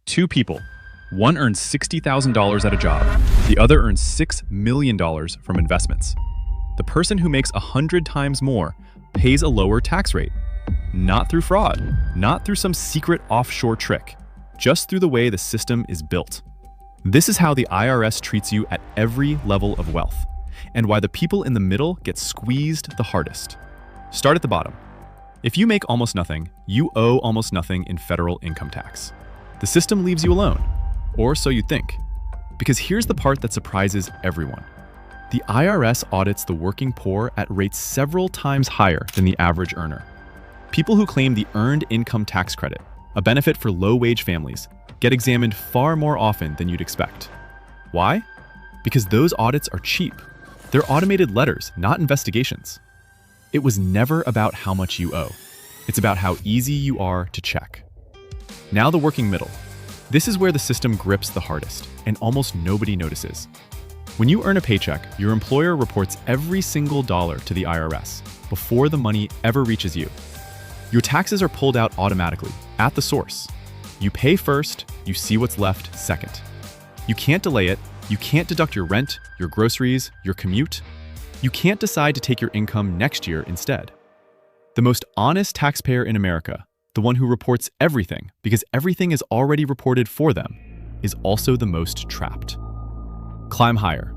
Two people. One earns $60,000 at a job. The other earns $6 million from investments. The person who makes 100 times more pays a lower tax rate. Not through fraud, not through some secret offshore trick, just through the way the system is built. This is how the IRS treats you at every level of wealth, and why the people in the middle get squeezed the hardest. Start at the bottom. If you make almost nothing, you owe almost nothing in federal income tax. The system leaves you alone, or so you think. Because here's the part that surprises everyone. The IRS audits the working poor at rates several times higher than the average earner. People who claim the Earned Income Tax Credit, a benefit for low-wage families, get examined far more often than you'd expect. Why? Because those audits are cheap. They're automated letters, not investigations. It was never about how much you owe. It's about how easy you are to check. Now the working middle. This is where the system grips the hardest, and almost nobody notices. When you earn a paycheck, your employer reports every single dollar to the IRS before the money ever reaches you. Your taxes are pulled out automatically, at the source. You pay first, you see what's left second. You can't delay it, you can't deduct your rent, your groceries, your commute. You can't decide to take your income next year instead. The most honest taxpayer in America, the one who reports everything because everything is already reported for them, is also the most trapped. Climb higher.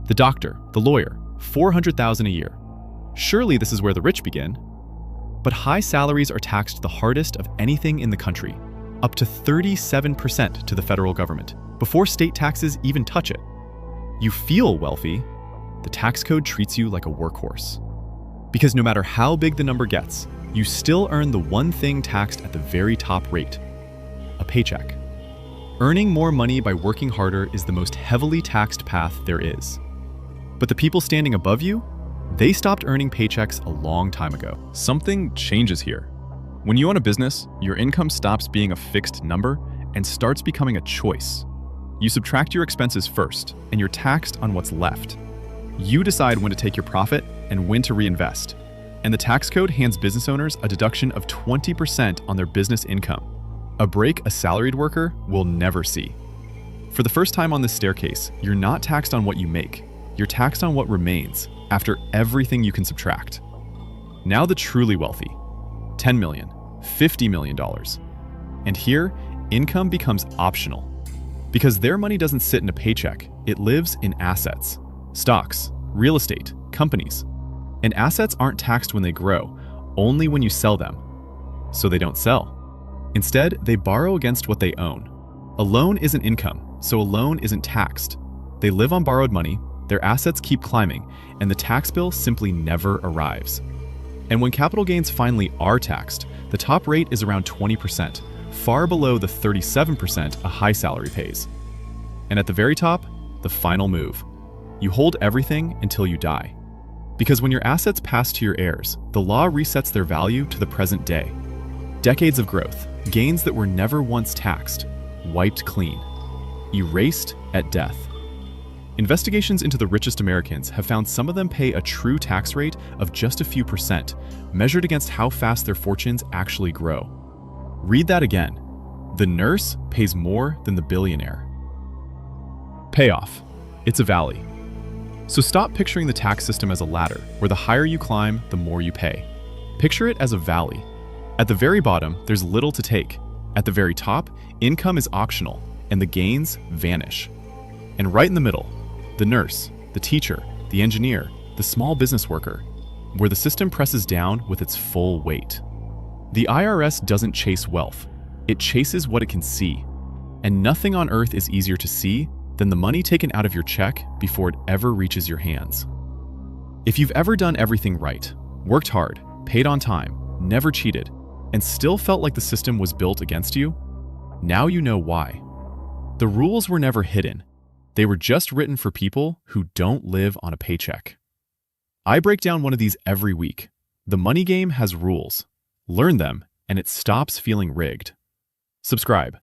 The doctor, the lawyer, $400,000 a year. Surely this is where the rich begin. But high salaries are taxed the hardest of anything in the country, up to 37% to the federal government, before state taxes even touch it. You feel wealthy, the tax code treats you like a workhorse. Because no matter how big the number gets, you still earn the one thing taxed at the very top rate: a paycheck. Earning more money by working harder is the most heavily taxed path there is. But the people standing above you, they stopped earning paychecks a long time ago. Something changes here. When you own a business, your income stops being a fixed number and starts becoming a choice. You subtract your expenses first, and you're taxed on what's left. You decide when to take your profit and when to reinvest. And the tax code hands business owners a deduction of 20% on their business income, a break a salaried worker will never see. For the first time on this staircase, you're not taxed on what you make. You're taxed on what remains after everything you can subtract. Now the truly wealthy, $10 million, $50 million. And here, income becomes optional. Because their money doesn't sit in a paycheck, it lives in assets. Stocks, real estate, companies. And assets aren't taxed when they grow, only when you sell them. So they don't sell. Instead, they borrow against what they own. A loan isn't income, so a loan isn't taxed. They live on borrowed money, their assets keep climbing, and the tax bill simply never arrives. And when capital gains finally are taxed, the top rate is around 20%, far below the 37% a high salary pays. And at the very top, the final move. You hold everything until you die. Because when your assets pass to your heirs, the law resets their value to the present day. Decades of growth, gains that were never once taxed, wiped clean, erased at death. Investigations into the richest Americans have found some of them pay a true tax rate of just a few percent, measured against how fast their fortunes actually grow. Read that again. The nurse pays more than the billionaire. Payoff. It's a valley. So stop picturing the tax system as a ladder, where the higher you climb, the more you pay. Picture it as a valley. At the very bottom, there's little to take. At the very top, income is optional, and the gains vanish. And right in the middle, the nurse, the teacher, the engineer, the small business worker, where the system presses down with its full weight. The IRS doesn't chase wealth. It chases what it can see. And nothing on earth is easier to see than the money taken out of your check before it ever reaches your hands. If you've ever done everything right, worked hard, paid on time, never cheated, and still felt like the system was built against you, now you know why. The rules were never hidden. They were just written for people who don't live on a paycheck. I break down one of these every week. The money game has rules. Learn them, and it stops feeling rigged. Subscribe.